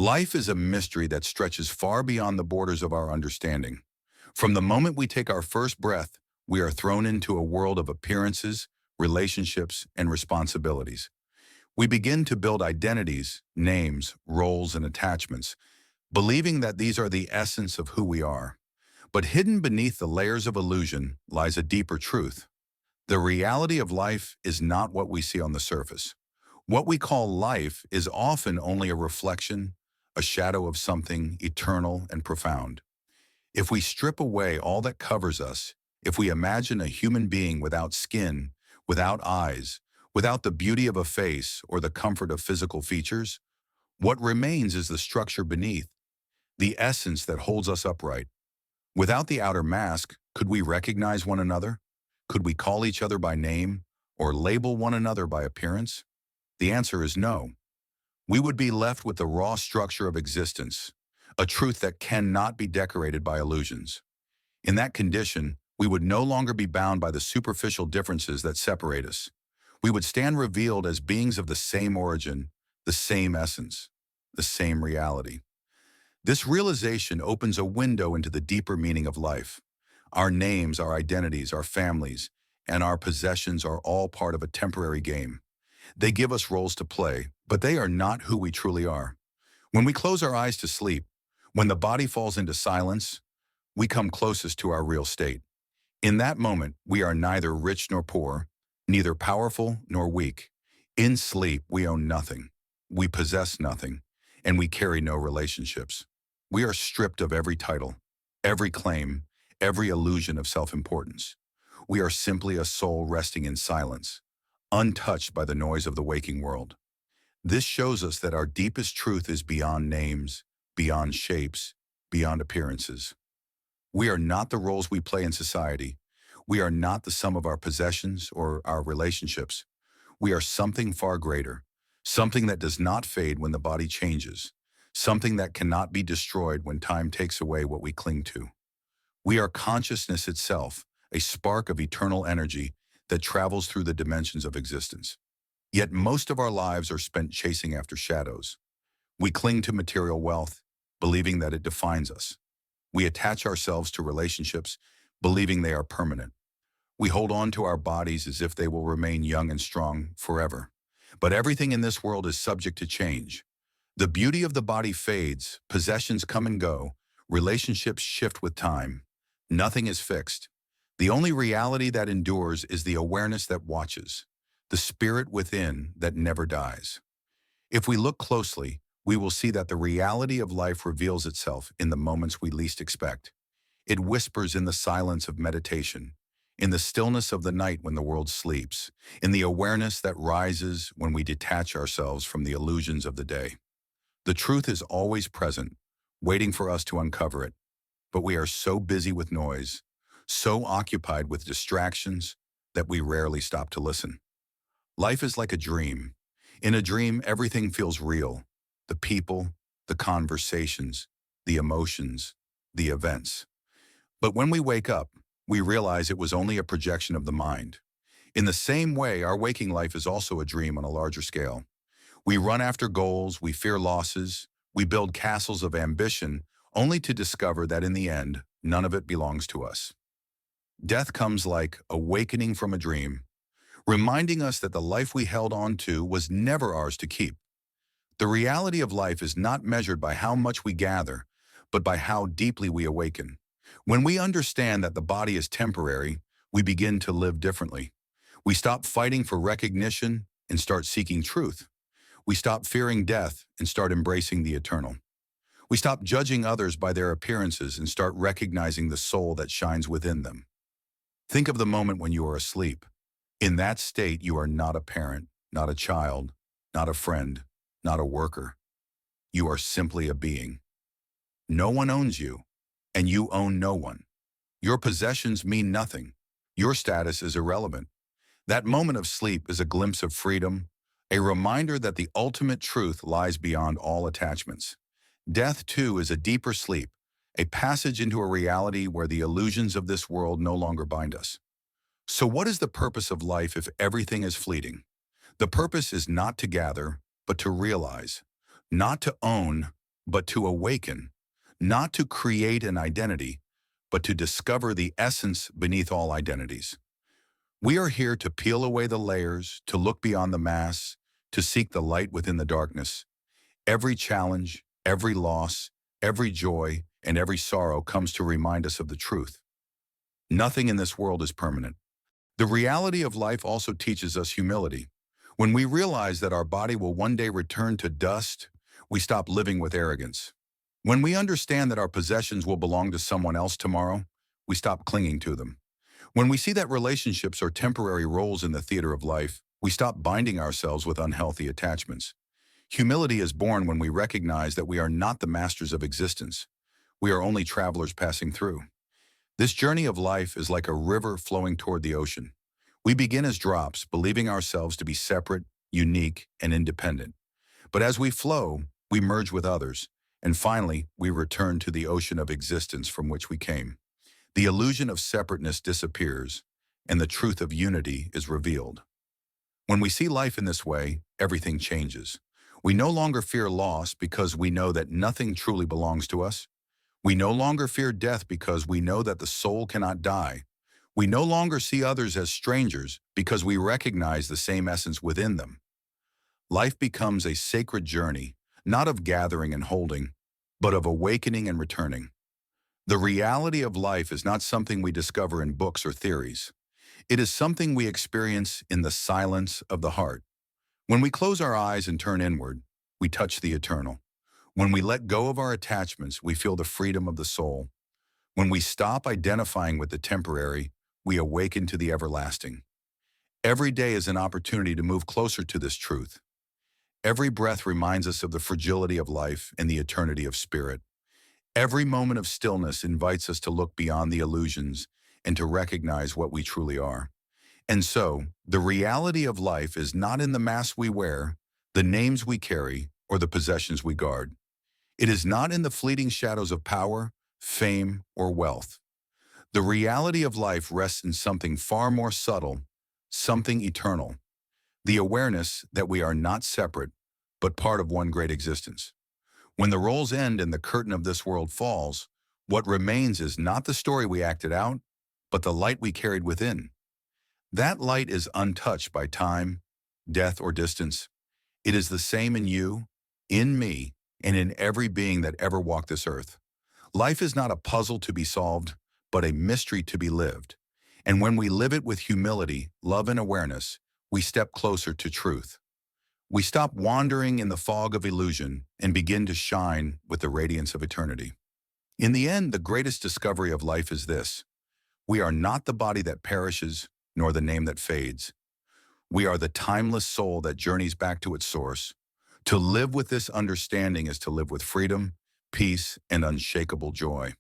Life is a mystery that stretches far beyond the borders of our understanding. From the moment we take our first breath, we are thrown into a world of appearances, relationships, and responsibilities. We begin to build identities, names, roles, and attachments, believing that these are the essence of who we are. But hidden beneath the layers of illusion lies a deeper truth. The reality of life is not what we see on the surface. What we call life is often only a reflection, a shadow of something eternal and profound. If we strip away all that covers us, if we imagine a human being without skin, without eyes, without the beauty of a face or the comfort of physical features, what remains is the structure beneath, the essence that holds us upright. Without the outer mask, could we recognize one another? Could we call each other by name or label one another by appearance? The answer is no. We would be left with the raw structure of existence, a truth that cannot be decorated by illusions. In that condition, we would no longer be bound by the superficial differences that separate us. We would stand revealed as beings of the same origin, the same essence, the same reality. This realization opens a window into the deeper meaning of life. Our names, our identities, our families, and our possessions are all part of a temporary game. They give us roles to play, but they are not who we truly are. When we close our eyes to sleep, when the body falls into silence, we come closest to our real state. In that moment, we are neither rich nor poor, neither powerful nor weak. In sleep, we own nothing, we possess nothing, and we carry no relationships. We are stripped of every title, every claim, every illusion of self-importance. We are simply a soul resting in silence, untouched by the noise of the waking world. This shows us that our deepest truth is beyond names, beyond shapes, beyond appearances. We are not the roles we play in society. We are not the sum of our possessions or our relationships. We are something far greater, something that does not fade when the body changes, something that cannot be destroyed when time takes away what we cling to. We are consciousness itself, a spark of eternal energy that travels through the dimensions of existence. Yet most of our lives are spent chasing after shadows. We cling to material wealth, believing that it defines us. We attach ourselves to relationships, believing they are permanent. We hold on to our bodies as if they will remain young and strong forever. But everything in this world is subject to change. The beauty of the body fades, possessions come and go, relationships shift with time. Nothing is fixed. The only reality that endures is the awareness that watches, the spirit within that never dies. If we look closely, we will see that the reality of life reveals itself in the moments we least expect. It whispers in the silence of meditation, in the stillness of the night when the world sleeps, in the awareness that rises when we detach ourselves from the illusions of the day. The truth is always present, waiting for us to uncover it. But we are so busy with noise, so occupied with distractions, that we rarely stop to listen. Life is like a dream. In a dream, everything feels real. The people, the conversations, the emotions, the events. But when we wake up, we realize it was only a projection of the mind. In the same way, our waking life is also a dream on a larger scale. We run after goals, we fear losses, we build castles of ambition, only to discover that in the end, none of it belongs to us. Death comes like awakening from a dream, reminding us that the life we held on to was never ours to keep. The reality of life is not measured by how much we gather, but by how deeply we awaken. When we understand that the body is temporary, we begin to live differently. We stop fighting for recognition and start seeking truth. We stop fearing death and start embracing the eternal. We stop judging others by their appearances and start recognizing the soul that shines within them. Think of the moment when you are asleep. In that state, you are not a parent, not a child, not a friend, not a worker. You are simply a being. No one owns you, and you own no one. Your possessions mean nothing. Your status is irrelevant. That moment of sleep is a glimpse of freedom, a reminder that the ultimate truth lies beyond all attachments. Death, too, is a deeper sleep, a passage into a reality where the illusions of this world no longer bind us. So what is the purpose of life if everything is fleeting? The purpose is not to gather, but to realize, not to own, but to awaken, not to create an identity, but to discover the essence beneath all identities. We are here to peel away the layers, to look beyond the mask, to seek the light within the darkness. Every challenge, every loss, every joy, and every sorrow comes to remind us of the truth. Nothing in this world is permanent. The reality of life also teaches us humility. When we realize that our body will one day return to dust, we stop living with arrogance. When we understand that our possessions will belong to someone else tomorrow, we stop clinging to them. When we see that relationships are temporary roles in the theater of life, we stop binding ourselves with unhealthy attachments. Humility is born when we recognize that we are not the masters of existence. We are only travelers passing through. This journey of life is like a river flowing toward the ocean. We begin as drops, believing ourselves to be separate, unique, and independent. But as we flow, we merge with others, and finally, we return to the ocean of existence from which we came. The illusion of separateness disappears, and the truth of unity is revealed. When we see life in this way, everything changes. We no longer fear loss because we know that nothing truly belongs to us. We no longer fear death because we know that the soul cannot die. We no longer see others as strangers because we recognize the same essence within them. Life becomes a sacred journey, not of gathering and holding, but of awakening and returning. The reality of life is not something we discover in books or theories. It is something we experience in the silence of the heart. When we close our eyes and turn inward, we touch the eternal. When we let go of our attachments, we feel the freedom of the soul. When we stop identifying with the temporary, we awaken to the everlasting. Every day is an opportunity to move closer to this truth. Every breath reminds us of the fragility of life and the eternity of spirit. Every moment of stillness invites us to look beyond the illusions and to recognize what we truly are. And so, the reality of life is not in the masks we wear, the names we carry, or the possessions we guard. It is not in the fleeting shadows of power, fame, or wealth. The reality of life rests in something far more subtle, something eternal. The awareness that we are not separate, but part of one great existence. When the roles end and the curtain of this world falls, what remains is not the story we acted out, but the light we carried within. That light is untouched by time, death, or distance. It is the same in you, in me, and in every being that ever walked this earth. Life is not a puzzle to be solved, but a mystery to be lived. And when we live it with humility, love, and awareness, we step closer to truth. We stop wandering in the fog of illusion and begin to shine with the radiance of eternity. In the end, the greatest discovery of life is this: we are not the body that perishes, nor the name that fades. We are the timeless soul that journeys back to its source. To live with this understanding is to live with freedom, peace, and unshakable joy.